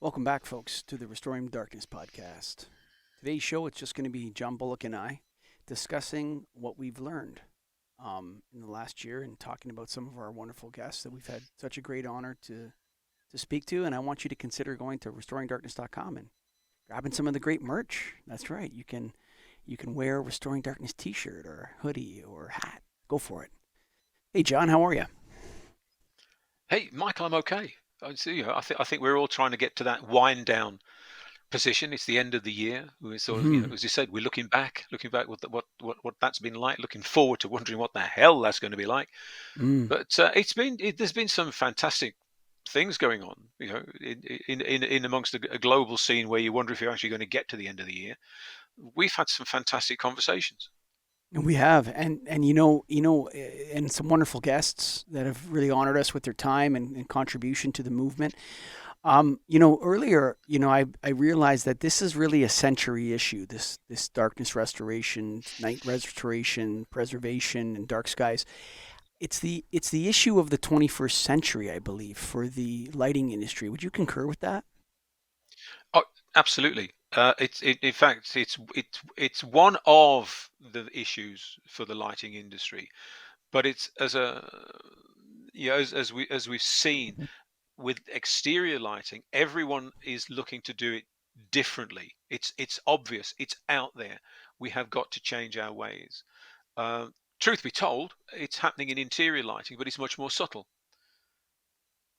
Welcome back, folks, to the Restoring Darkness podcast. Today's show, it's just going to be John Bullock and I discussing what we've learned in the last year and talking about some of our wonderful guests that we've had such a great honor to speak to. And I want you to consider going to restoringdarkness.com and grabbing some of the great merch. That's right. You can wear a Restoring Darkness t-shirt or hoodie or hat. Go for it. Hey, John, how are you? Hey, Michael, I'm okay. I see. I think we're all trying to get to that wind down position. It's the end of the year. We're sort of, Mm-hmm. as you said, we're looking back what that's been like, looking forward to wondering what the hell that's going to be like. Mm. But there's been some fantastic things going on, in amongst a global scene where you wonder if you're actually going to get to the end of the year. We've had some fantastic conversations. And we have, and and some wonderful guests that have really honored us with their time and contribution to the movement. Earlier, I realized that this is really a century issue. This darkness restoration, night restoration, preservation, and dark skies. It's the issue of the 21st century, I believe, for the lighting industry. Would you concur with that? Oh, absolutely. In fact, it's one of the issues for the lighting industry, but it's as a as we've seen with exterior lighting, everyone is looking to do it differently. It's obvious. It's out there. We have got to change our ways. Uh, Truth be told, it's happening in interior lighting, but it's much more subtle.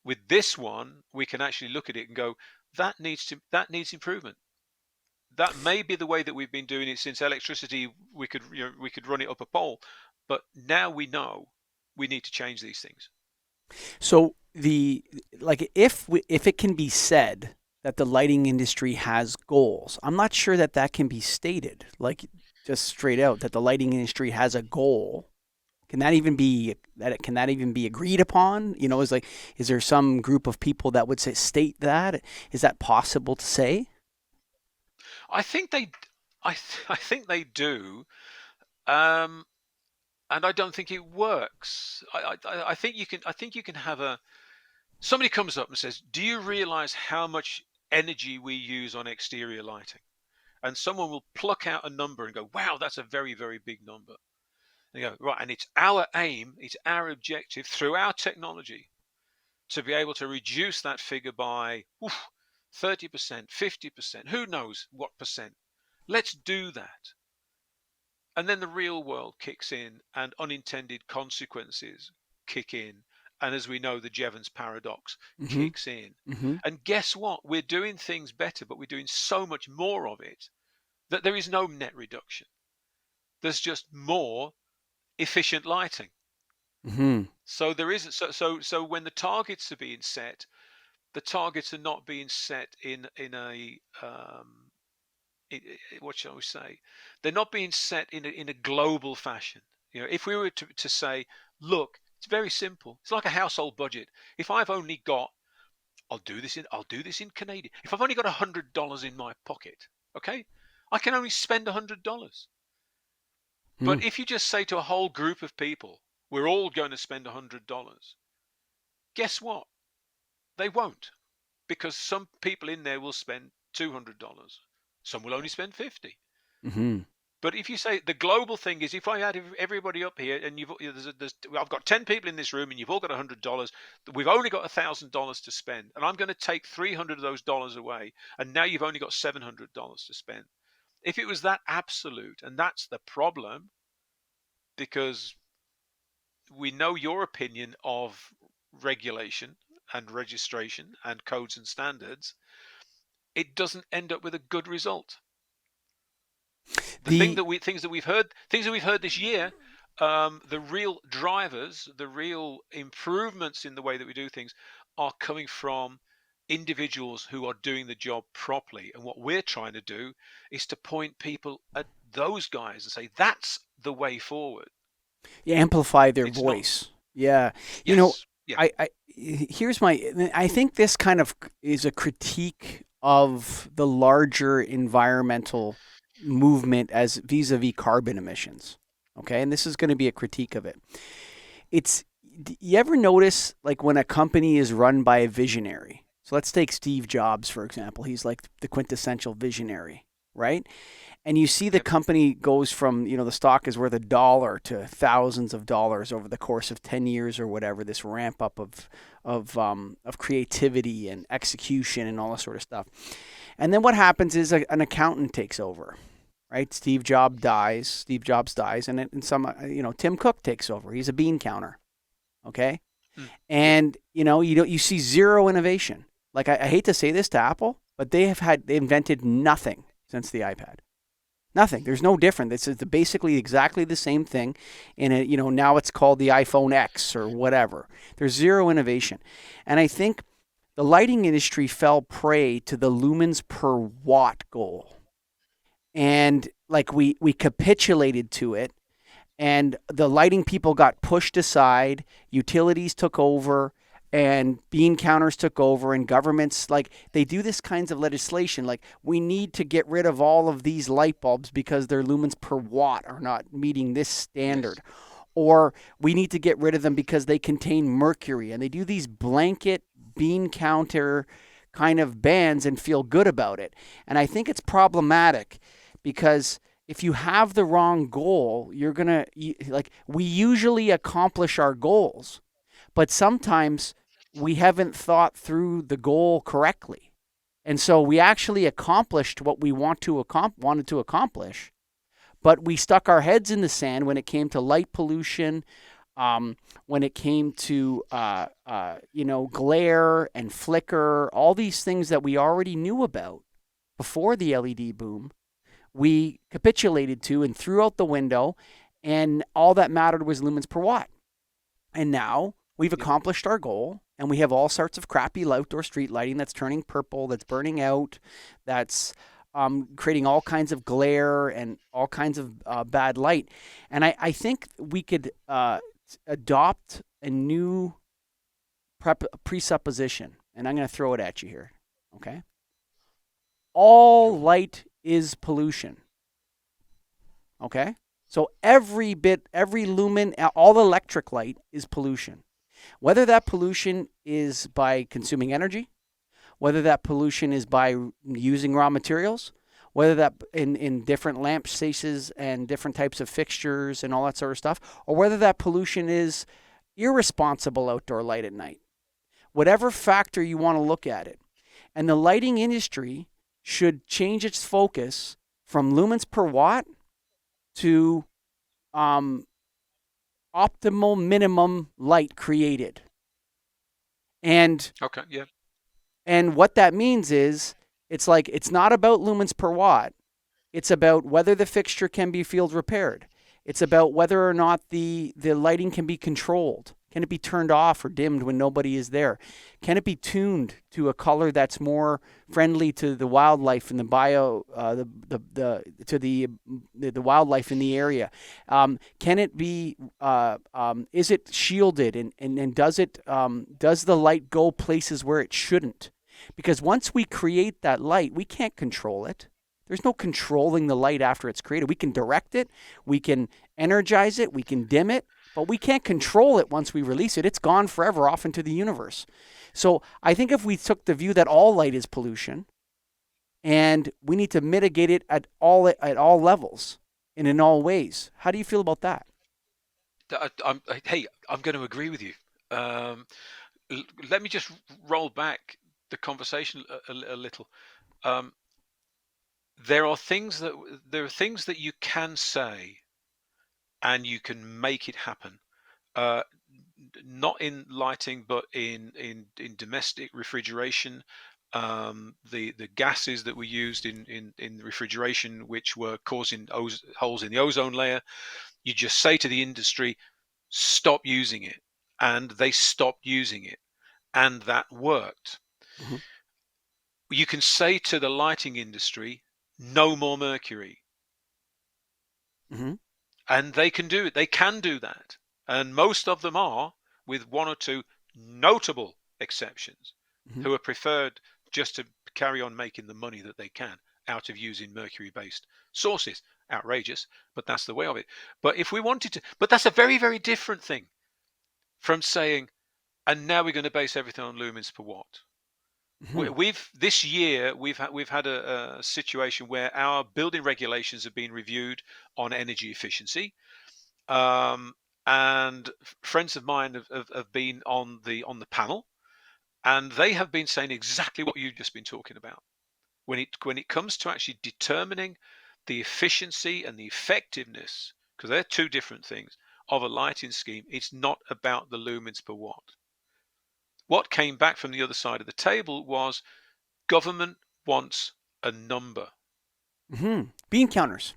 With this one, we can actually look at it and go, that needs improvement. That may be the way that we've been doing it since electricity. We could run it up a pole, but now we know we need to change these things. So if it can be said that the lighting industry has goals, I'm not sure that that can be stated like just straight out that the lighting industry has a goal. Can that even be agreed upon? Is there some group of people that would state that? Is that possible to say? I think they, I think they do, um, and I don't think it works. I think you can have a somebody comes up and says, "Do you realize how much energy we use on exterior lighting?" And someone will pluck out a number and go, "Wow, that's a very, very big number." And you go, "Right," and it's our aim, it's our objective through our technology to be able to reduce that figure by 30%, 50%, who knows what percent. Let's do that. And then the real world kicks in and unintended consequences kick in. And as we know, the Jevons paradox Mm-hmm. kicks in. Mm-hmm. And guess what? We're doing things better, but we're doing so much more of it that there is no net reduction. There's just more efficient lighting. Mm-hmm. So there isn't so when the targets are being set, the targets are not being set in a what shall we say? They're not being set in a global fashion. If we were to say, look, it's very simple. It's like a household budget. If I've only got, I'll do this in Canadian. If I've only got $100 in my pocket, okay, I can only spend $100. Mm-hmm. But if you just say to a whole group of people, we're all going to spend $100, guess what? They won't, because some people in there will spend $200. Some will only spend 50. Mm-hmm. But if you say the global thing is, if I add everybody up here, and I've got 10 people in this room, and you've all got $100, we've only got $1,000 to spend, and I'm going to take 300 of those dollars away, and now you've only got $700 to spend. If it was that absolute, and that's the problem, because we know your opinion of regulation and registration and codes and standards, it doesn't end up with a good result. The Things that we've heard this year, the real drivers, the real improvements in the way that we do things, are coming from individuals who are doing the job properly. And what we're trying to do is to point people at those guys and say that's the way forward. You amplify their It's not. voice. Yeah. You know, Yes. Yeah. I think this kind of is a critique of the larger environmental movement as vis-a-vis carbon emissions. Okay, and this is going to be a critique of it. It's You ever notice like when a company is run by a visionary? So let's take Steve Jobs, for example. He's like the quintessential visionary, right? And you see the Yep. company goes from, the stock is worth $1 to thousands of dollars over the course of 10 years or whatever, this ramp up of creativity and execution and all this sort of stuff. And then what happens is an accountant takes over, right? Steve Jobs dies, and some, Tim Cook takes over. He's a bean counter, okay? Mm. Yep. And you see zero innovation. Like I hate to say this to Apple, but they invented nothing since the iPad. Nothing. There's no different. This is basically exactly the same thing. In it, now it's called the iPhone X or whatever. There's zero innovation, and I think the lighting industry fell prey to the lumens per watt goal, and like we capitulated to it, and the lighting people got pushed aside, utilities took over, and bean counters took over, and governments, like, they do this kinds of legislation like we need to get rid of all of these light bulbs because their lumens per watt are not meeting this Yes. standard, or we need to get rid of them because they contain mercury, and they do these blanket bean counter kind of bans and feel good about it. And I think it's problematic because if you have the wrong goal, you're going to, like, we usually accomplish our goals, but sometimes we haven't thought through the goal correctly. And so we actually accomplished what we wanted to accomplish, but we stuck our heads in the sand when it came to light pollution, when it came to glare and flicker, all these things that we already knew about before the LED boom. We capitulated to and threw out the window, and all that mattered was lumens per watt. And now we've Yep. accomplished our goal, and we have all sorts of crappy outdoor street lighting that's turning purple, that's burning out, that's creating all kinds of glare and all kinds of bad light. And I think we could adopt a new presupposition, and I'm going to throw it at you here. Okay? All Sure. light is pollution. Okay? So every lumen, all electric light is pollution. Whether that pollution is by consuming energy, whether that pollution is by using raw materials, whether that in different lamp spaces and different types of fixtures and all that sort of stuff, or whether that pollution is irresponsible outdoor light at night. Whatever factor you want to look at it. And the lighting industry should change its focus from lumens per watt to um, optimal minimum light created. And Okay. Yeah. and what that means is it's not about lumens per watt. It's about whether the fixture can be field repaired. It's about whether or not the lighting can be controlled. Can it be turned off or dimmed when nobody is there? Can it be tuned to a color that's more friendly to the wildlife and the bio the wildlife in the area? Can it be? Is it shielded and does the light go places where it shouldn't? Because once we create that light, we can't control it. There's no controlling the light after it's created. We can direct it, we can energize it, we can dim it, but we can't control it once we release it. It's gone forever off into the universe. So I think if we took the view that all light is pollution and we need to mitigate it at all levels and in all ways, how do you feel about that? Hey, I'm going to agree with you. Um, Let me just roll back the conversation a little. Um, there are things that you can say and you can make it happen. Uh, Not in lighting, but in domestic refrigeration. The gases that were used in refrigeration, which were causing holes in the ozone layer, you just say to the industry, stop using it, and they stopped using it, and that worked. Mm-hmm. You can say to the lighting industry, no more mercury, Mm-hmm. and they can do it. They can do that, and most of them are, with one or two notable exceptions, Mm-hmm. who are preferred just to carry on making the money that they can out of using mercury-based sources. Outrageous, but that's the way of it. But if we wanted to, but that's a very, very different thing from saying, and now we're going to base everything on lumens per watt. Hmm. We've this year we've had a situation where our building regulations have been reviewed on energy efficiency, um, and friends of mine have been on the panel, and they have been saying exactly what you've just been talking about. When it comes to actually determining the efficiency and the effectiveness, because they're two different things, of a lighting scheme, it's not about the lumens per watt. What came back from the other side of the table was government wants a number, Hmm. Bean counters.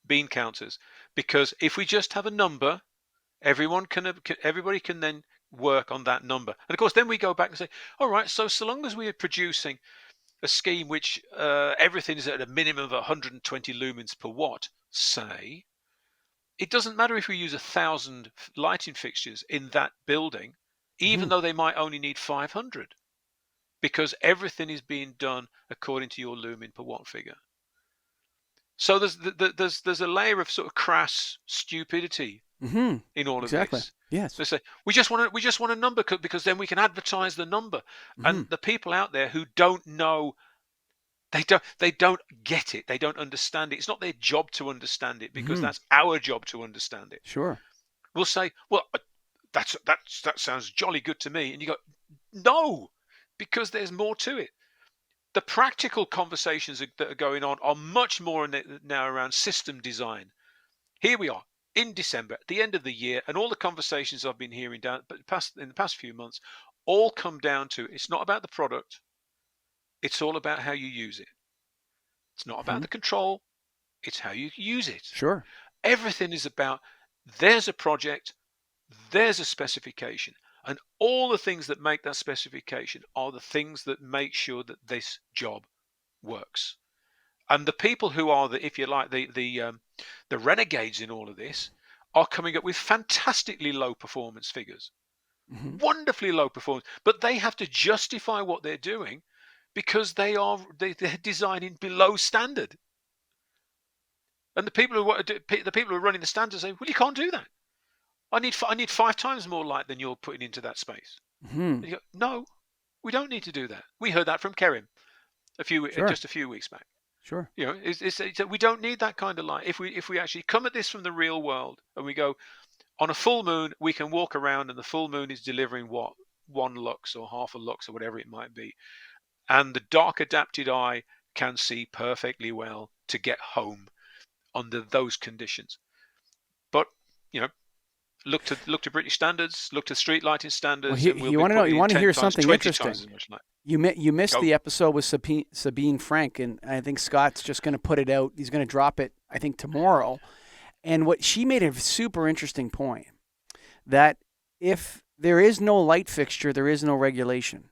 bean counters, because if we just have a number, everybody can then work on that number. And of course, then we go back and say, all right, so long as we are producing a scheme which everything is at a minimum of 120 lumens per watt, say, it doesn't matter if we use 1,000 lighting fixtures in that building, Hmm. even though they might only need 500, because everything is being done according to your lumen per watt figure. So there's a layer of sort of crass stupidity Hmm. in all of Exactly. this. Yes. They say we just want a number because then we can advertise the number. Hmm. And the people out there who don't know, they don't get it. They don't understand it. It's not their job to understand it, because Hmm. that's our job to understand it. Sure. We'll say, well, that sounds jolly good to me, and you go, no, because there's more to it. The practical conversations that are going on are much more now around system design. Here we are in December, at the end of the year, and all the conversations I've been hearing in the past few months all come down to, it's not about the product, it's all about how you use it. It's not about Hmm. the control, it's how you use it. Sure. Everything is about, there's a project, there's a specification, and all the things that make that specification are the things that make sure that this job works. And the people who are the, if you like, the renegades in all of this, are coming up with fantastically low performance figures, Hmm. wonderfully low performance, but they have to justify what they're doing because they're designing below standard. And the people who are running the standards say, well, you can't do that. I need 5 times more light than you're putting into that space. Hmm. And you go, no, we don't need to do that. We heard that from Kerim Sure. just a few weeks back. Sure. We don't need that kind of light. If we actually come at this from the real world, and we go, on a full moon, we can walk around and the full moon is delivering what, 1 lux or half a lux or whatever it might be, and the dark adapted eye can see perfectly well to get home under those conditions. But you know, look to British standards, look to street lighting Well, standards, and we'll you be want to know? You putting in want to 10 hear times, something 20 times interesting? as much light. You missed Go. the episode with Sabine Frank, and I think Scott's just going to put it out. He's going to drop it, I think, tomorrow. And what she made a super interesting point, that if there is no light fixture, there is no regulation.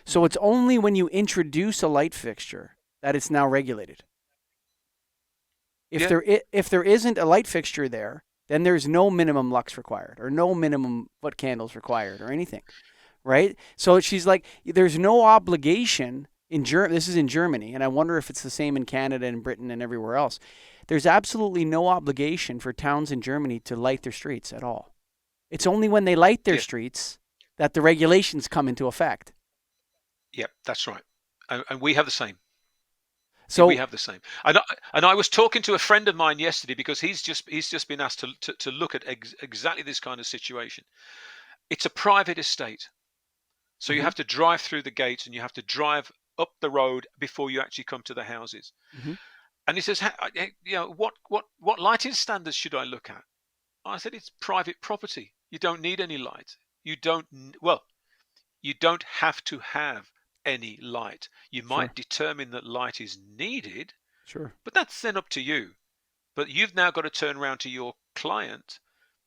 So it's only when you introduce a light fixture that it's now regulated. Yeah, If there isn't a light fixture there, then there's no minimum lux required or no minimum foot candles required or anything, right? So she's like, there's no obligation in This is in Germany, and I wonder if it's the same in Canada and Britain and everywhere else. There's absolutely no obligation for towns in Germany to light their streets at all. It's only when they light their yeah, streets that the regulations come into effect. yeah. That's right. And we have the same. We So, have the same. And I was talking to a friend of mine yesterday, because he's just been asked to look at exactly this kind of situation. It's a private estate, so you mhm, have to drive through the gates and you have to drive up the road before you actually come to the houses. mhm, And he says, what lighting standards should I look at? I said, it's private property. You don't need any light. You don't well, you don't have to have any light. You sure, might determine that light is needed, sure, but that's then up to you. But you've now got to turn around to your client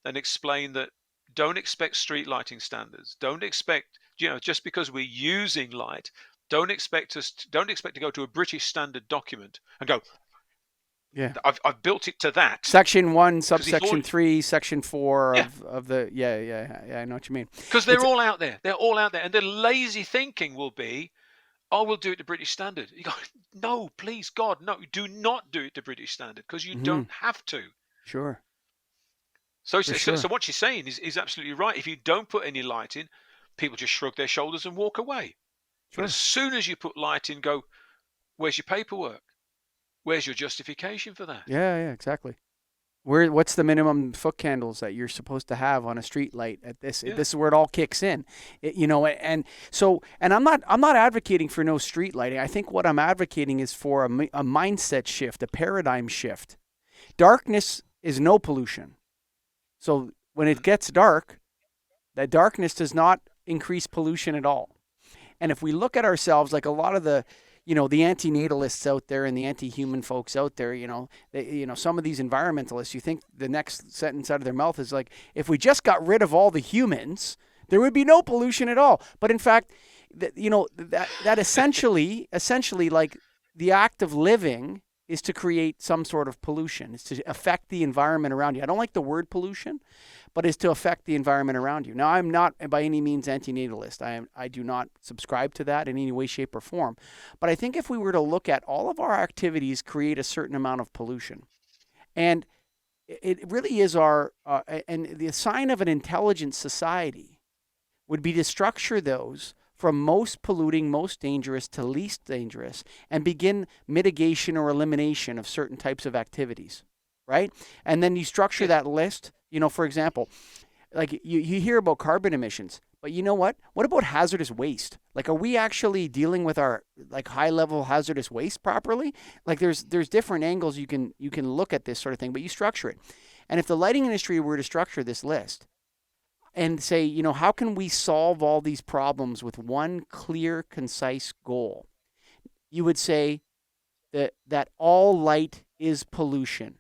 and explain that, don't expect street lighting standards. Don't expect, just because we're using light, don't expect to go to a British standard document and go, yeah. I've built it to that. Section 1, Because subsection 3, section 4 yeah, of the, yeah, I know what you mean. because they're It's, all out there. They're all out there. And the lazy thinking will be, oh, we'll do it to British standard. You go, no, please, God, no, do not do it to British standard, because you mhm, don't have to. sure, So, for so, so sure. what she's saying is absolutely right. If you don't put any light in, people just shrug their shoulders and walk away. But as Sure. soon as you put light in, go, where's your paperwork? Where's your justification for that? Yeah, yeah, exactly. What's the minimum foot candles that you're supposed to have on a street light at this? Yeah. This is where it all kicks in, and so, and I'm not advocating for no street lighting. I think what I'm advocating is for a mindset shift, a paradigm shift. Darkness is no pollution. So when it Mm. gets dark, that darkness does not increase pollution at all. And if we look at ourselves, like a lot of the antinatalists out there and the anti-human folks out there, some of these environmentalists, you think the next sentence out of their mouth is like, if we just got rid of all the humans, there would be no pollution at all. But in fact, that essentially, like the act of living is to create some sort of pollution. It's to affect the environment around you. I don't like the word pollution, but is to affect the environment around you. Now, I'm not by any means antinatalist. I do not subscribe to that in any way, shape, or form. But I think if we were to look at all of our activities create a certain amount of pollution, and it really is and the sign of an intelligent society would be to structure those from most polluting, most dangerous to least dangerous, and begin mitigation or elimination of certain types of activities, right? And then you structure Yes. that list. For example, like you hear about carbon emissions, but you know what? What about hazardous waste? Like, are we actually dealing with our like high level hazardous waste properly? Like, there's different angles you can look at this sort of thing, but you structure it. And if the lighting industry were to structure this list and say, how can we solve all these problems with one clear, concise goal? You would say that all light is pollution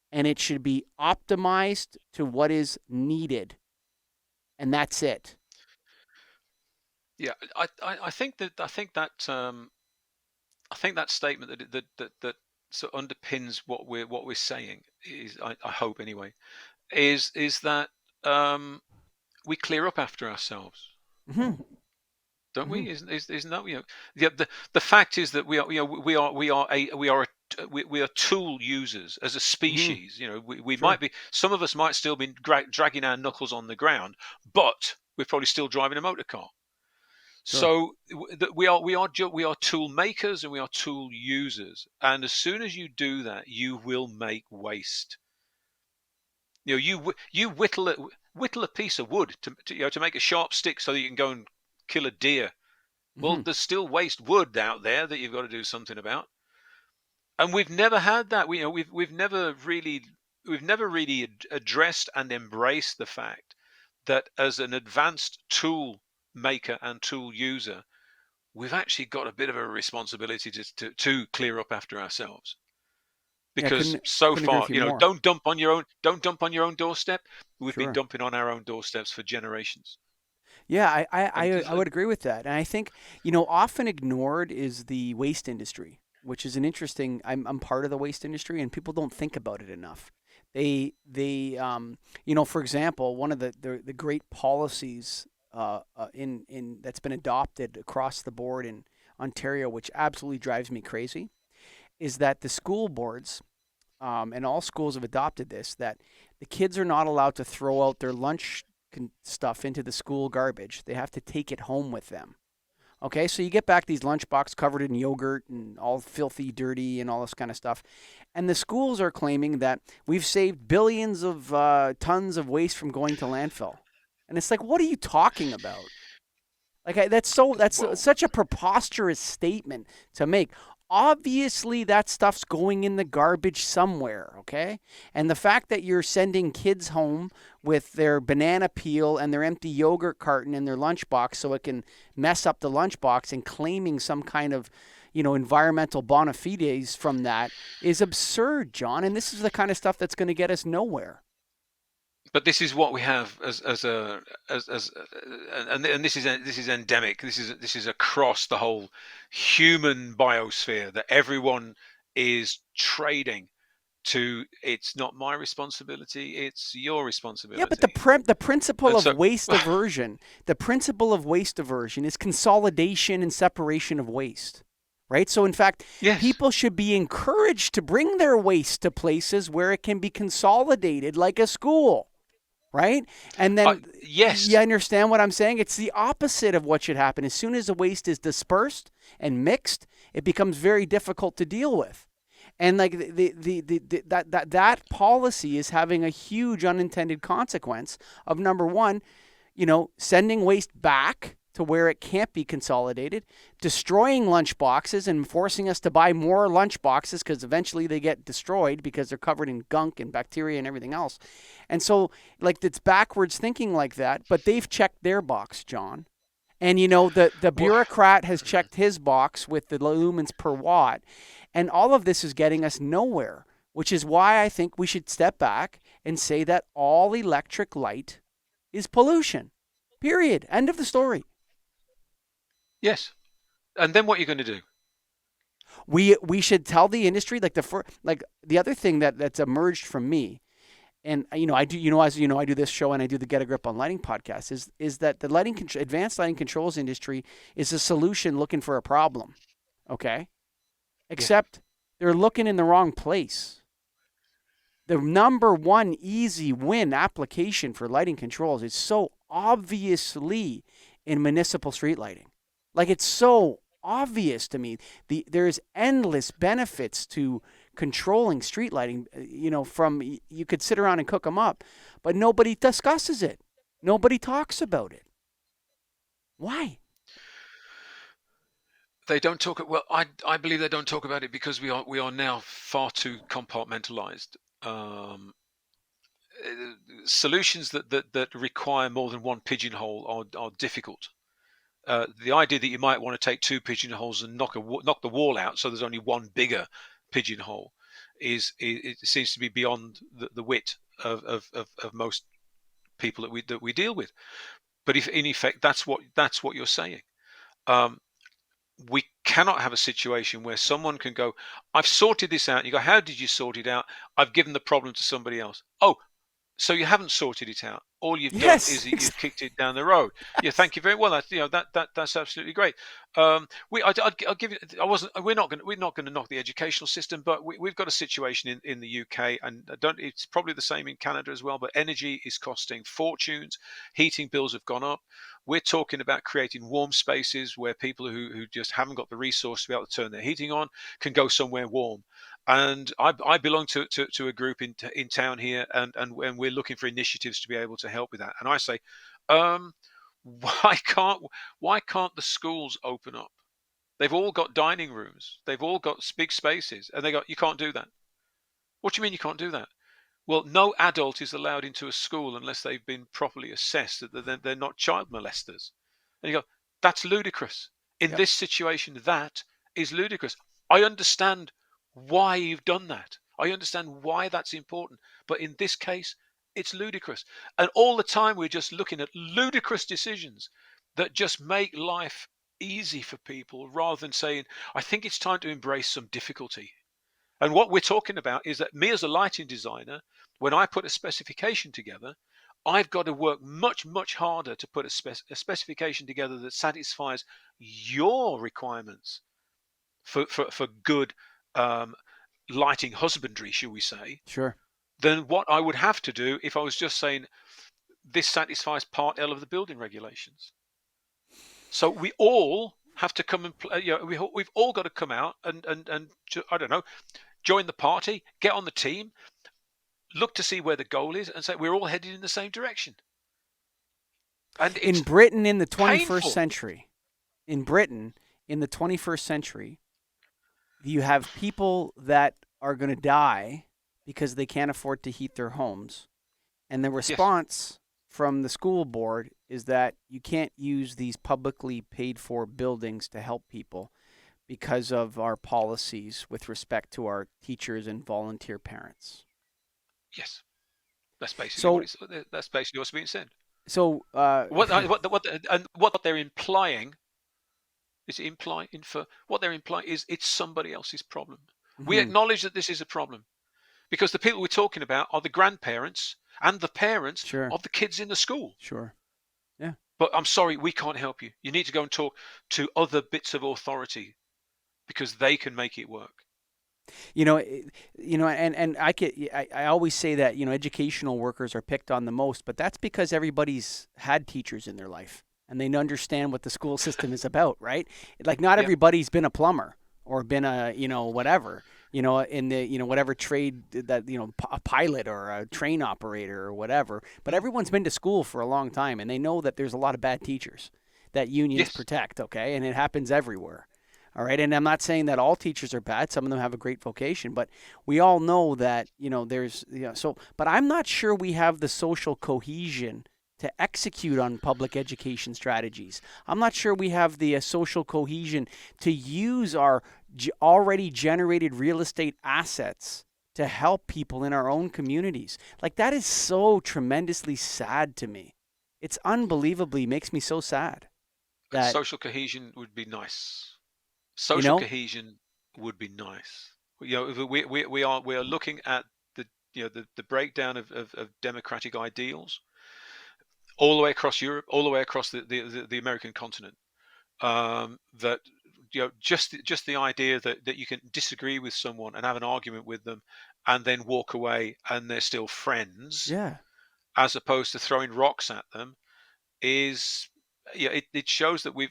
and it should be optimized to what is needed. And that's it. Yeah. I think that statement that sort of underpins what we're saying is, I hope anyway, is that we clear up after ourselves, Mm-hmm. don't Mm-hmm. we? Isn't that, the fact is that we are tool users as a Mm-hmm. species. We Sure. might be, some of us might still be dragging our knuckles on the ground, but we're probably still driving a motor car. Sure. So we are tool makers and we are tool users, and as soon as you do that, you will make waste. You whittle a piece of wood to make a sharp stick so that you can go and kill a deer. Well, Mm-hmm. there's still waste wood out there that you've got to do something about. And we've never had that. We've never really addressed and embraced the fact that as an advanced tool maker and tool user, we've actually got a bit of a responsibility to clear up after ourselves. Yeah, Because so couldn't agree far, with you more. don't dump on your own doorstep. We've been Sure. dumping on our own doorsteps for generations. Yeah, I, I, And I I would agree with that. And I think, often ignored is the waste industry, which is an interesting, I'm part of the waste industry and people don't think about it enough. For example, one of the great policies in that's been adopted across the board in Ontario, which absolutely drives me crazy, is that the school boards, and all schools have adopted this, that the kids are not allowed to throw out their lunch stuff into the school garbage. They have to take it home with them. Okay, so you get back these lunchbox covered in yogurt and all filthy, dirty, and all this kind of stuff. And the schools are claiming that we've saved billions of tons of waste from going to landfill. And it's like, what are you talking about? Like that's well, such a preposterous statement to make. Obviously, that stuff's going in the garbage somewhere, okay? And the fact that you're sending kids home with their banana peel and their empty yogurt carton in their lunchbox so it can mess up the lunchbox and claiming some kind of, environmental bona fides from that is absurd, John. And this is the kind of stuff that's going to get us nowhere. but this is what we have and this is endemic. This is across the whole human biosphere, that everyone is trading to, it's not my responsibility, it's your Yeah, but the responsibility. the principle And of so waste aversion, is consolidation and separation of waste. Right? So in fact, yes, people should be encouraged to bring their waste to places where it can be consolidated like a school. right? And then you Yes. understand what I'm saying? It's the opposite of what should happen. As soon as the waste is dispersed and mixed, it becomes very difficult to deal with. And like that policy is having a huge unintended consequence of, number one, sending waste back to where it can't be consolidated, destroying lunch boxes and forcing us to buy more lunch boxes because eventually they get destroyed because they're covered in gunk and bacteria and everything else. And so, like, it's backwards thinking like that, but they've checked their box, John. And the Well, bureaucrat has checked his box with the lumens per watt. And all of this is getting us nowhere, which is why I think we should step back and say that all electric light is pollution. Period. End of the story. yes. And then what are you going to do? We should tell the industry, like the other thing that's emerged from me, and I do, as I do this show and I do the Get a Grip on Lighting podcast, is that the advanced lighting controls industry is a solution looking for a problem. Okay? Yeah. Except they're looking in the wrong place. The number one easy win application for lighting controls is so obviously in municipal street lighting. Like, it's so obvious to me. There's endless benefits to controlling street lighting. From, you could sit around and cook them up, but nobody discusses it. Nobody talks about it. Why? They don't talk. Well, I believe they don't talk about it because we are now far too compartmentalized. Solutions that require more than one pigeonhole are difficult. The idea that you might want to take two pigeonholes and knock the wall out so there's only one bigger pigeonhole it seems to be beyond the wit of most people that we deal with. But if in effect that's what you're saying, we cannot have a situation where someone can go, I've sorted this out. And you go, how did you sort it out? I've given the problem to somebody else. Oh, so you haven't sorted it out. All you've done is Yes. that you've kicked it down the road. Yeah, thank you very well. That's that's absolutely great. I'll give you. We're not going to knock the educational system, but we've got a situation in the UK, and it's probably the same in Canada as well. But energy is costing fortunes. Heating bills have gone up. We're talking about creating warm spaces where people who just haven't got the resource to be able to turn their heating on can go somewhere warm. And I belong to a group in town here, and we're looking for initiatives to be able to help with that. And I say, um, why can't the schools open up? They've all got dining rooms, they've all got big spaces, and you can't do that. What do you mean you can't do that? Well, no adult is allowed into a school unless they've been properly assessed that they're not child molesters. And you go, that's ludicrous. In Yep. this situation, that is ludicrous. I understand why you've done that. I understand why that's important. But in this case, it's ludicrous. And all the time, we're just looking at ludicrous decisions that just make life easy for people rather than saying, I think it's time to embrace some difficulty. And what we're talking about is that me as a lighting designer, when I put a specification together, I've got to work much, much harder to put a specification together that satisfies your requirements for good lighting husbandry, shall we say, Sure. than what I would have to do if I was just saying this satisfies Part L of the building regulations. So we all have to come and we've all got to come out and I don't know, join the party, get on the team, look to see where the goal is, and say we're all headed in the same direction. And In it's Britain in the 21st painful. century, in Britain in the 21st century, you have people that are going to die because they can't afford to heat their homes. And the Yes. response from the school board is that you can't use these publicly paid for buildings to help people because of our policies with respect to our teachers and volunteer parents. Yes. That's basically So, what's being said. so And what they're implying is what they're implying is it's somebody else's problem. We mhm, acknowledge that this is a problem because the people we're talking about are the grandparents and the parents sure, of the kids in the school. sure, yeah. But I'm sorry, we can't help you. You need to go and talk to other bits of authority because they can make it work. You know, and I always say that, educational workers are picked on the most, but that's because everybody's had teachers in their life and they understand what the school system is about, right? Like not Yeah. everybody's been a plumber or been a, whatever, in the, whatever trade that, a pilot or a train operator or whatever, but Mm. everyone's been to school for a long time and they know that there's a lot of bad teachers that unions Yes. protect, okay? And it happens everywhere. All right. And I'm not saying that all teachers are bad. Some of them have a great vocation, but we all know that, there's, but I'm not sure we have the social cohesion to execute on public education strategies. I'm not sure we have the social cohesion to use our already generated real estate assets to help people in our own communities. Like that is so tremendously sad to me. It's unbelievably makes me so sad that, Social cohesion would be nice. you Social know, cohesion would be nice. We are looking at the breakdown of democratic ideals all the way across Europe, all the way across the American continent. That just the idea that you can disagree with someone and have an argument with them and then walk away and they're still friends, yeah. as opposed to throwing rocks at them, is it shows that we've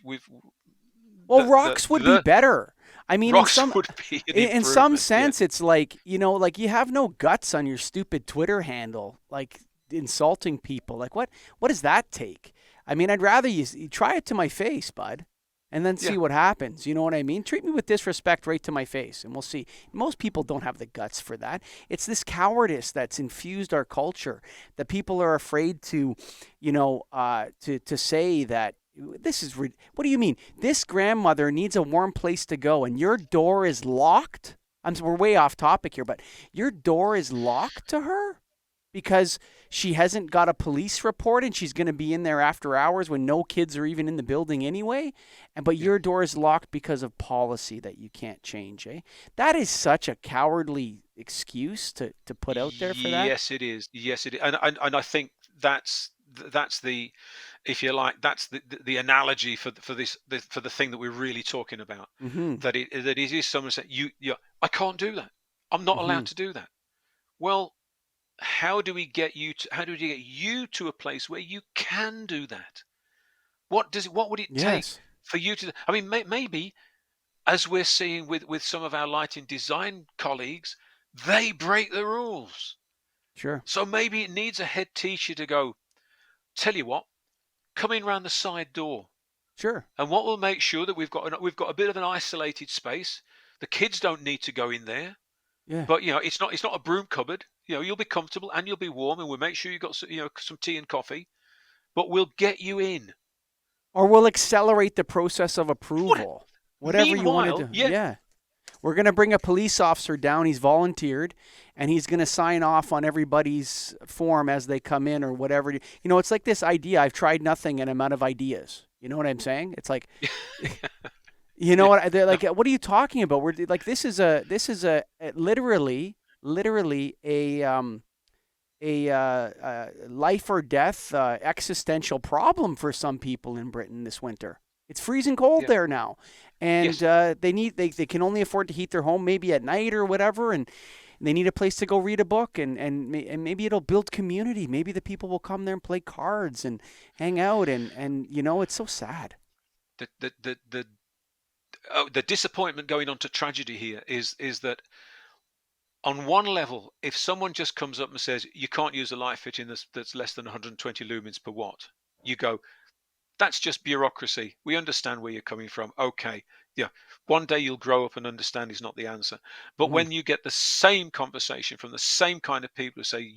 Well, that rocks would be the better. I mean, rocks would be an in some improvement. Yeah. sense, it's like, like you have no guts on your stupid Twitter handle, like insulting people. Like what does that take? I mean, I'd rather you try it to my face, bud, and then see Yeah. what happens. You know what I mean? Treat me with disrespect right to my face, and we'll see. Most people don't have the guts for that. It's this cowardice that's infused our culture that people are afraid to, to say that this is what do you mean? This grandmother needs a warm place to go, and your door is locked. We're way off topic here, but your door is locked to her because she hasn't got a police report, and she's going to be in there after hours when no kids are even in the building anyway. But Yeah. your door is locked because of policy that you can't change. That is such a cowardly excuse to put out there for that. Yes, it is. Yes, it is. And I think that's the, if you like, that's the analogy for for the thing that we're really talking about. Mm-hmm. That it is someone saying, I can't do that. I'm not Mm-hmm. allowed to do that. Well, how do we get you to a place where you can do that? What would it take Yes. for you to? I mean, maybe, as we're seeing with some of our lighting design colleagues, they break the rules. Sure. So maybe it needs a head teacher to go, tell you what, come in round the side door. Sure. And what will make sure that we've got a bit of an isolated space. The kids don't need to go in there, Yeah. but it's not a broom cupboard. You'll be comfortable and you'll be warm, and we'll make sure you got some tea and coffee. But we'll get you in. Or we'll accelerate the process of What? approval. Whatever you want to Meanwhile, do. yeah, Yeah. We're going to bring a police officer down. He's volunteered, and he's going to sign off on everybody's form as they come in or whatever. It's like this idea. I've tried nothing and I'm out of ideas. You know what I'm saying? It's like, yeah, what? They're no, like, what are you talking about? We're like, this is a literally a life or death existential problem for some people in Britain this winter. It's freezing cold yeah, there now, and yes. they can only afford to heat their home maybe at night or whatever, and they need a place to go read a book, and maybe it'll build community. Maybe the people will come there and play cards and hang out, and it's so sad. The disappointment going on to tragedy here is that, on one level, if someone just comes up and says you can't use a light fitting that's less than 120 lumens per watt, you go, that's just bureaucracy. We understand where you're coming from. Okay, yeah, one day you'll grow up and understand is not the answer. But Hmm. when you get the same conversation from the same kind of people who say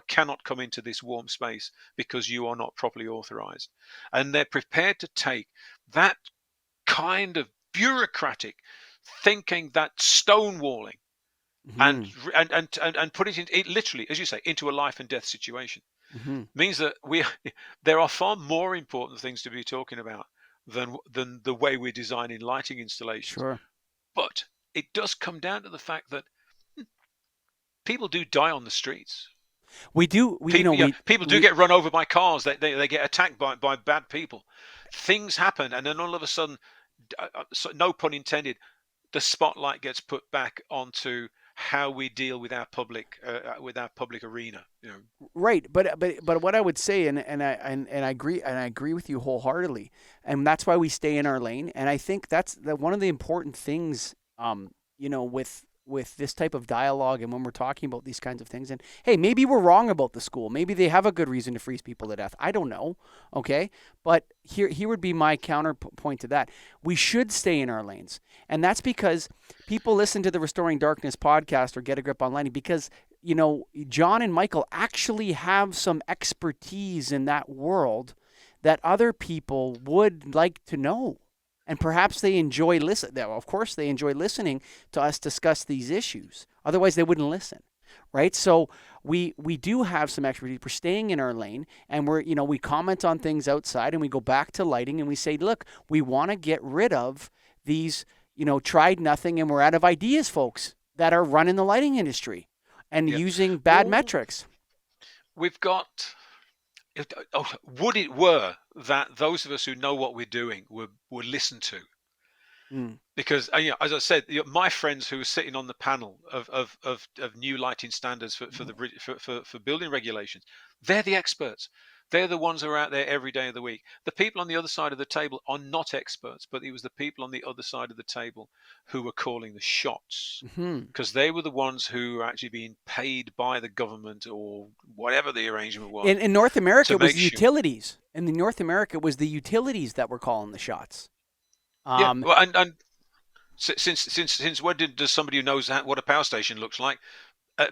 cannot come into this warm space because you are not properly authorized, and they're prepared to take that kind of bureaucratic thinking, that stonewalling, and Hmm. and put it literally, as you say, into a life and death situation, Hmm. means that there are far more important things to be talking about than the way we're designing lighting installations. Sure. But it does come down to the fact that people do die on the streets. We do. People do get run over by cars. They get attacked by bad people. Things happen, and then all of a sudden, so, no pun intended, the spotlight gets put back onto how we deal with our public arena. Right, but what I would say, and I agree with you wholeheartedly, and that's why we stay in our lane. And I think that's one of the important things, with this type of dialogue, and when we're talking about these kinds of things. And hey, maybe we're wrong about the school. Maybe they have a good reason to freeze people to death. I don't know. Okay, but here would be my counterpoint to that. We should stay in our lanes, and that's because people listen to the Restoring Darkness podcast or Get a Grip Online because John and Michael actually have some expertise in that world that other people would like to know. And perhaps they enjoy listening. Of course, they enjoy listening to us discuss these issues. Otherwise, they wouldn't listen, right? So we do have some expertise. We're staying in our lane, and we comment on things outside, and we go back to lighting, and we say, look, we want to get rid of these, tried nothing, and we're out of ideas, folks, that are running the lighting industry and using bad metrics. We've got. Would it were that those of us who know what we're doing were listened to, because as I said, my friends who are sitting on the panel of new lighting standards for building regulations, they're the experts. They're the ones who are out there every day of the week. The people on the other side of the table are not experts, but it was the people on the other side of the table who were calling the shots, because they were the ones who were actually being paid by the government or whatever the arrangement was. In North America, it was the utilities. In North America, it was the utilities that were calling the shots. And since when does somebody who knows what a power station looks like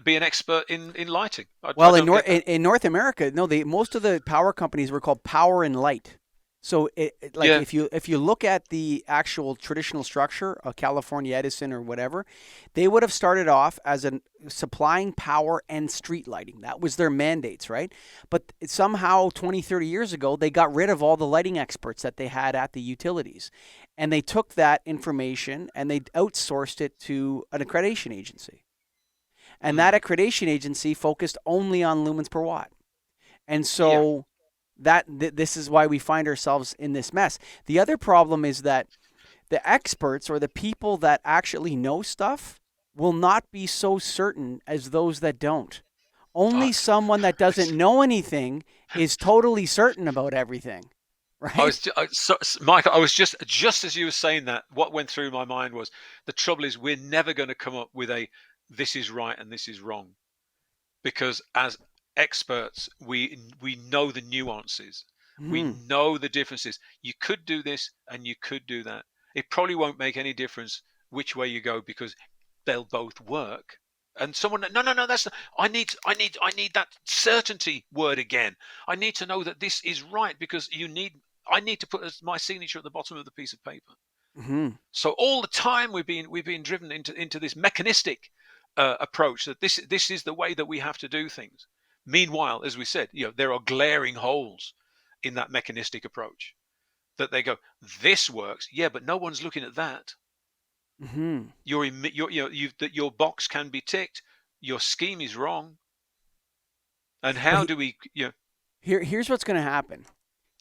be an expert in lighting? In North America, no, most of the power companies were called Power and Light. So if you look at the actual traditional structure of California Edison or whatever, they would have started off as supplying power and street lighting. That was their mandates, right? But somehow 20, 30 years ago, they got rid of all the lighting experts that they had at the utilities. And they took that information and they outsourced it to an accreditation agency. And that accreditation agency focused only on lumens per watt. And so this is why we find ourselves in this mess. The other problem is that the experts or the people that actually know stuff will not be so certain as those that don't. Only someone that doesn't know anything is totally certain about everything. Right? Michael, I was just as you were saying that, what went through my mind was the trouble is we're never going to come up with this is right and this is wrong, because as experts we know the nuances, we know the differences. You could do this and you could do that. It probably won't make any difference which way you go because they'll both work. And someone, no, that's not, I need that certainty word again. I need to know that this is right because I need to put my signature at the bottom of the piece of paper. So all the time we've been driven into this mechanistic approach that this is the way that we have to do things. Meanwhile, as we said, there are glaring holes in that mechanistic approach that they go, this works, but no one's looking at that. Your box can be ticked, your scheme is wrong, and how do we? Here's what's going to happen.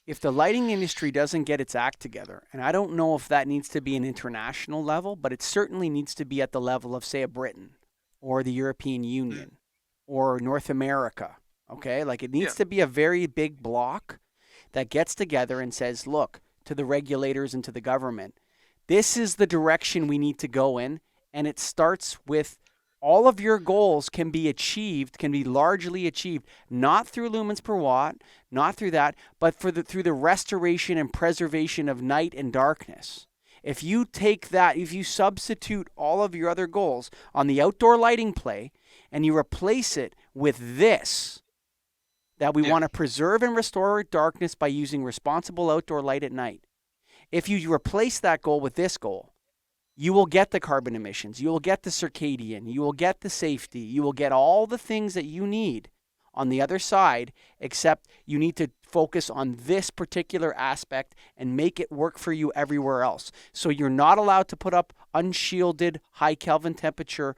If the lighting industry doesn't get its act together, and I don't know if that needs to be an international level, but it certainly needs to be at the level of, say, a Britain or the European Union or North America, okay? Like it needs to be a very big block that gets together and says, look, to the regulators and to the government, this is the direction we need to go in, and it starts with all of your goals can be largely achieved, not through lumens per watt, not through that, but through the restoration and preservation of night and darkness. If you take that, if you substitute all of your other goals on the outdoor lighting play and you replace it with this, that we want to preserve and restore darkness by using responsible outdoor light at night. If you replace that goal with this goal, you will get the carbon emissions, you will get the circadian, you will get the safety, you will get all the things that you need on the other side, except you need to focus on this particular aspect and make it work for you everywhere else. So you're not allowed to put up unshielded high Kelvin temperature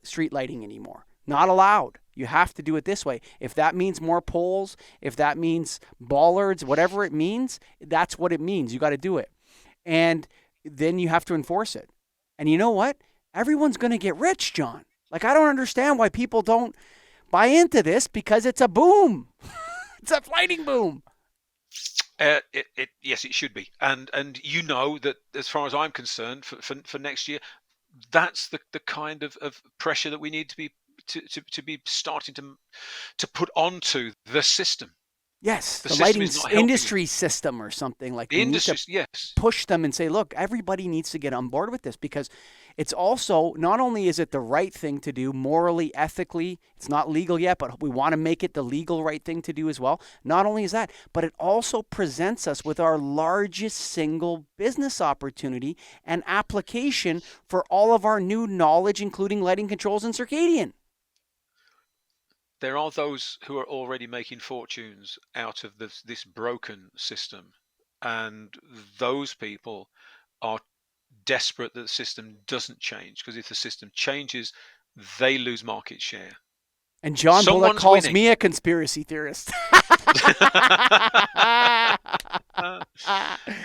street lighting anymore. Not allowed. You have to do it this way. If that means more poles, if that means bollards, whatever it means, that's what it means. You got to do it. And then you have to enforce it. And you know what? Everyone's going to get rich, John. Like, I don't understand why people don't buy into this, because it's a boom. It's a lighting boom. Yes, it should be, and you know that as far as I'm concerned, for next year, that's the kind of pressure that we need to be starting to put onto the system. Yes, The the system lighting is not helping us. industry system or something. Like, The we need to industries, yes, push them and say, look, everybody needs to get on board with this, because it's also, not only is it the right thing to do morally, ethically, it's not legal yet, but we want to make it the legal right thing to do as well. Not only is that, but it also presents us with our largest single business opportunity and application for all of our new knowledge, including lighting controls and circadian. there are those who are already making fortunes out of this broken system, and those people are desperate that the system doesn't change, because if the system changes, they lose market share. And John Bullock Someone's calls winning. me a conspiracy theorist.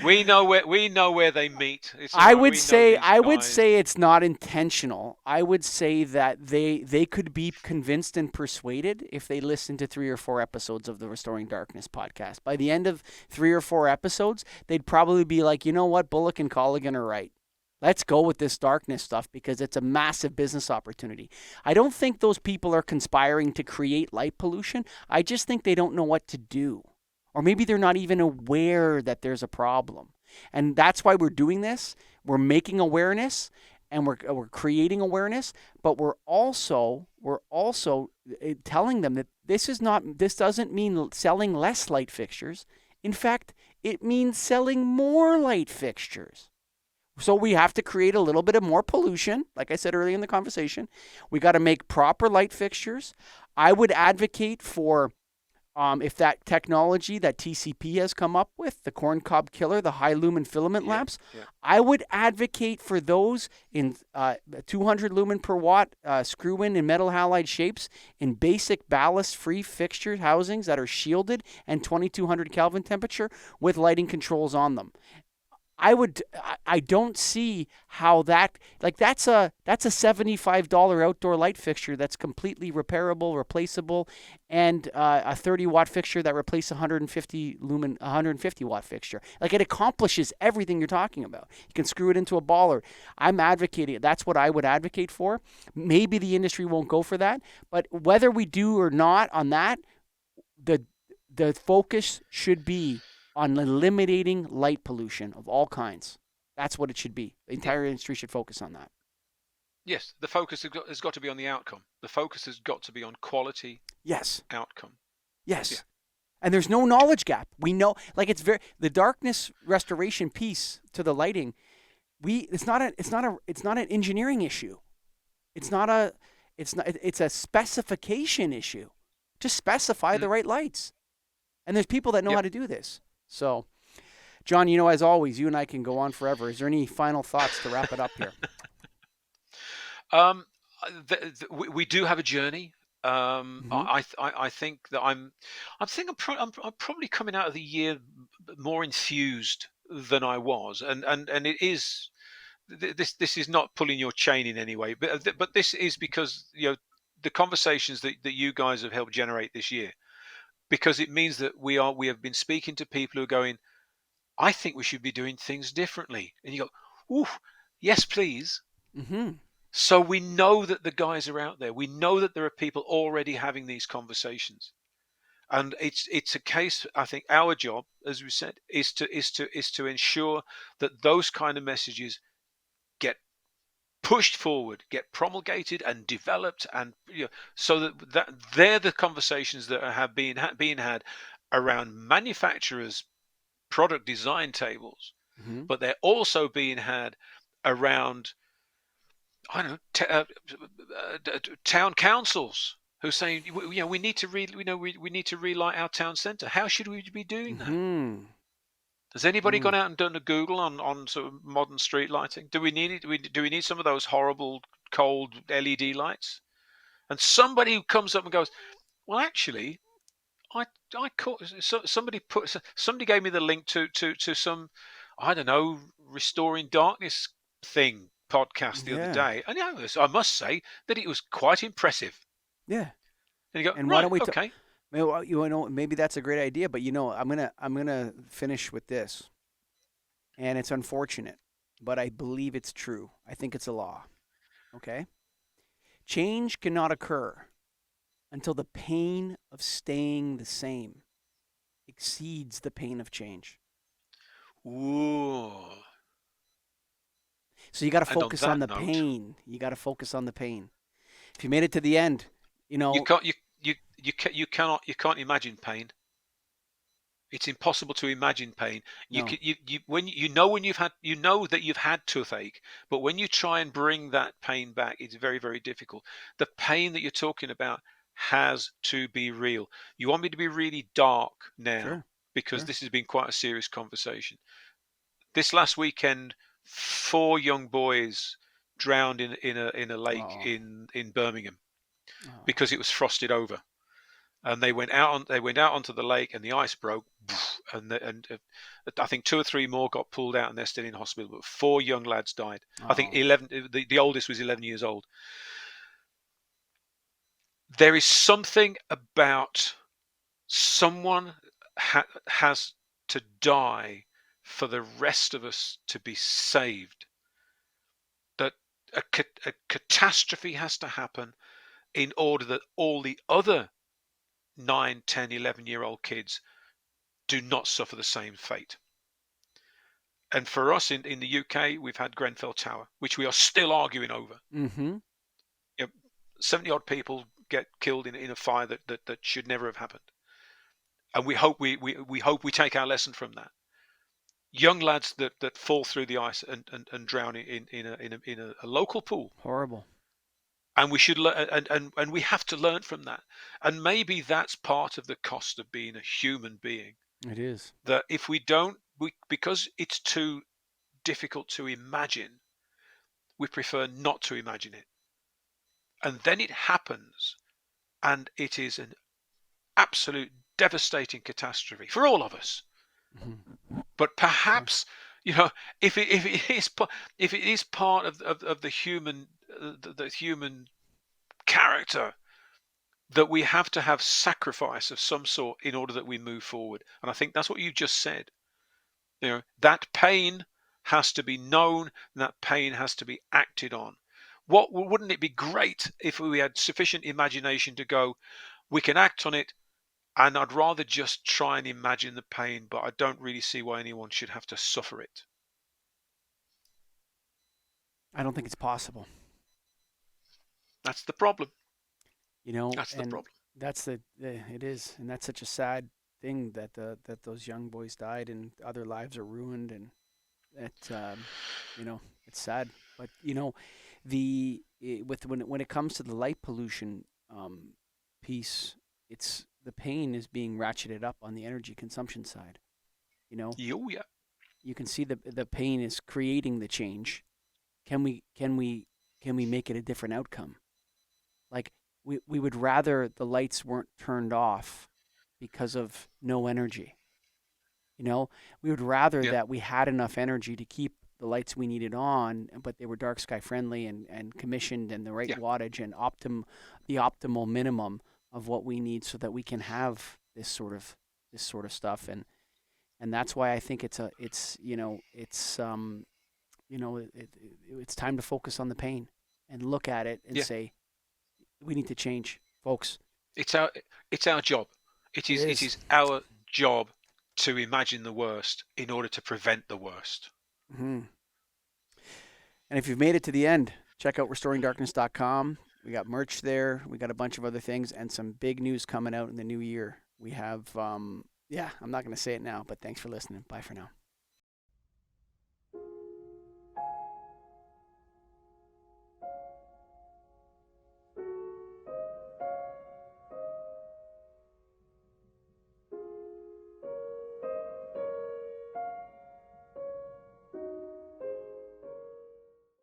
We know where they meet. It's all I right. would We know say these I would guys. say it's not intentional. I would say that they could be convinced and persuaded if they listen to 3 or 4 episodes of the Restoring Darkness podcast. By the end of 3 or 4 episodes, they'd probably be like, you know what, Bullock and Colligan are right. Let's go with this darkness stuff, because it's a massive business opportunity. I don't think those people are conspiring to create light pollution. I just think they don't know what to do. Or maybe they're not even aware that there's a problem. And that's why we're doing this. We're making awareness, and we're creating awareness, but we're also telling them that this doesn't mean selling less light fixtures. In fact, it means selling more light fixtures. So we have to create a little bit of more pollution. Like I said earlier in the conversation, we got to make proper light fixtures. I would advocate for, if that technology that TCP has come up with, the corncob killer, the high lumen filament Yeah, lamps, yeah. I would advocate for those in 200 lumen per watt screw-in and metal halide shapes in basic ballast-free fixture housings that are shielded and 2200 Kelvin temperature with lighting controls on them. I don't see how that's a $75 outdoor light fixture that's completely repairable, replaceable, and a 30-watt fixture that replaces 150 watt fixture. Like, it accomplishes everything you're talking about. You can screw it into a baller. I'm advocating it. That's what I would advocate for. Maybe the industry won't go for that, but whether we do or not on that, the the focus should be on eliminating light pollution of all kinds. That's what it should be. The Yeah. entire industry should focus on that. Yes, the focus has got to be on the outcome. The focus has got to be on quality Yes. outcome. Yeah. Yes. And there's no knowledge gap. We know, like, it's very the darkness restoration piece to the lighting. It's not an engineering issue. It's a specification issue. Just specify the Mm. right lights. And there's people that know how Yep. to do this. So, John, as always, you and I can go on forever. Is there any final thoughts to wrap it up here? Um, we do have a journey. Mm-hmm. I think that I'm probably coming out of the year more enthused than I was, and it is this is not pulling your chain in any way, but this is because the conversations that you guys have helped generate this year, because it means that we have been speaking to people who are going, I think we should be doing things differently, and you go, ooh, yes, please. Mm-hmm. So we know that the guys are out there. We know that there are people already having these conversations, and it's a case. I think our job, as we said, is to ensure that those kind of messages get pushed forward, get promulgated and developed, and so that they're the conversations that have being had around manufacturers' product design tables, Mm-hmm. but they're also being had around, I don't know, town councils who are saying, we need to we need to relight our town centre. How should we be doing that? Mm-hmm. Has anybody Mm. gone out and done a Google on sort of modern street lighting? Do we need it? Do we need some of those horrible cold LED lights? And somebody comes up and goes, well, actually, I I caught somebody gave me the link to some, I don't know, restoring darkness thing podcast the other Yeah. day, and I must say that it was quite impressive. Yeah. And you go, And why right, don't we okay. maybe that's a great idea, but I'm gonna finish with this. And it's unfortunate, but I believe it's true. I think it's a law. Okay? Change cannot occur until the pain of staying the same exceeds the pain of change. Ooh. So you got to And on focus on that the note, pain. You got to focus on the pain. If you made it to the end, you you know, can't you can't imagine pain. It's impossible to imagine pain. You no, can, when you've had, that you've had toothache, but when you try and bring that pain back, it's very, very difficult. The pain that you're talking about has to be real. You want me to be really dark now, sure, because sure. this has been quite a serious conversation. This last weekend, 4 young boys drowned in a lake Oh, in Birmingham oh, because it was frosted over, and they went out onto the lake, and the ice broke, and I think 2 or 3 more got pulled out, and they're still in hospital, but 4 young lads died. I think oh, 11, the oldest was 11 years old. There is something about someone has to die for the rest of us to be saved, that a catastrophe has to happen in order that all the other 9, 10, 11-year-old kids do not suffer the same fate. And for us in the UK, we've had Grenfell Tower, which we are still arguing over. mm-hmm. 70 odd people get killed in a fire that should never have happened. And we hope we hope we take our lesson from that. Young lads that fall through the ice and drown in a local pool. Horrible. And we should learn, and we have to learn from that. And maybe that's part of the cost of being a human being. It is. That if we don't, because it's too difficult to imagine, we prefer not to imagine it. And then it happens, and it is an absolute devastating catastrophe for all of us. Mm-hmm. But Sure. perhaps, you know, if it is part of the human character, that we have to have sacrifice of some sort in order that we move forward. And I think that's what you just said. That pain has to be known, and that pain has to be acted on. Wouldn't it be great if we had sufficient imagination to go, we can act on it, and I'd rather just try and imagine the pain, but I don't really see why anyone should have to suffer it. I don't think it's possible. That's the problem. That's the And problem. that's it is, and that's such a sad thing that that those young boys died and other lives are ruined, and that it's sad. But with when it comes to the light pollution piece, it's the pain is being ratcheted up on the energy consumption side. You know, Oh yeah. you can see the pain is creating the change. Can we make it a different outcome? Like we would rather the lights weren't turned off because of no energy. We would rather Yeah. that we had enough energy to keep the lights we needed on, but they were dark sky friendly and commissioned and the right Yeah. wattage and the optimal minimum of what we need so that we can have this sort of stuff. And that's why I think it's time to focus on the pain and look at it and Yeah. say we need to change, folks. It's our it's our job. It It is. is our job to imagine the worst in order to prevent the worst. Mm-hmm. And if you've made it to the end, check out restoringdarkness.com. We got merch there. We got a bunch of other things and some big news coming out in the new year. We have, I'm not going to say it now, but thanks for listening. Bye for now.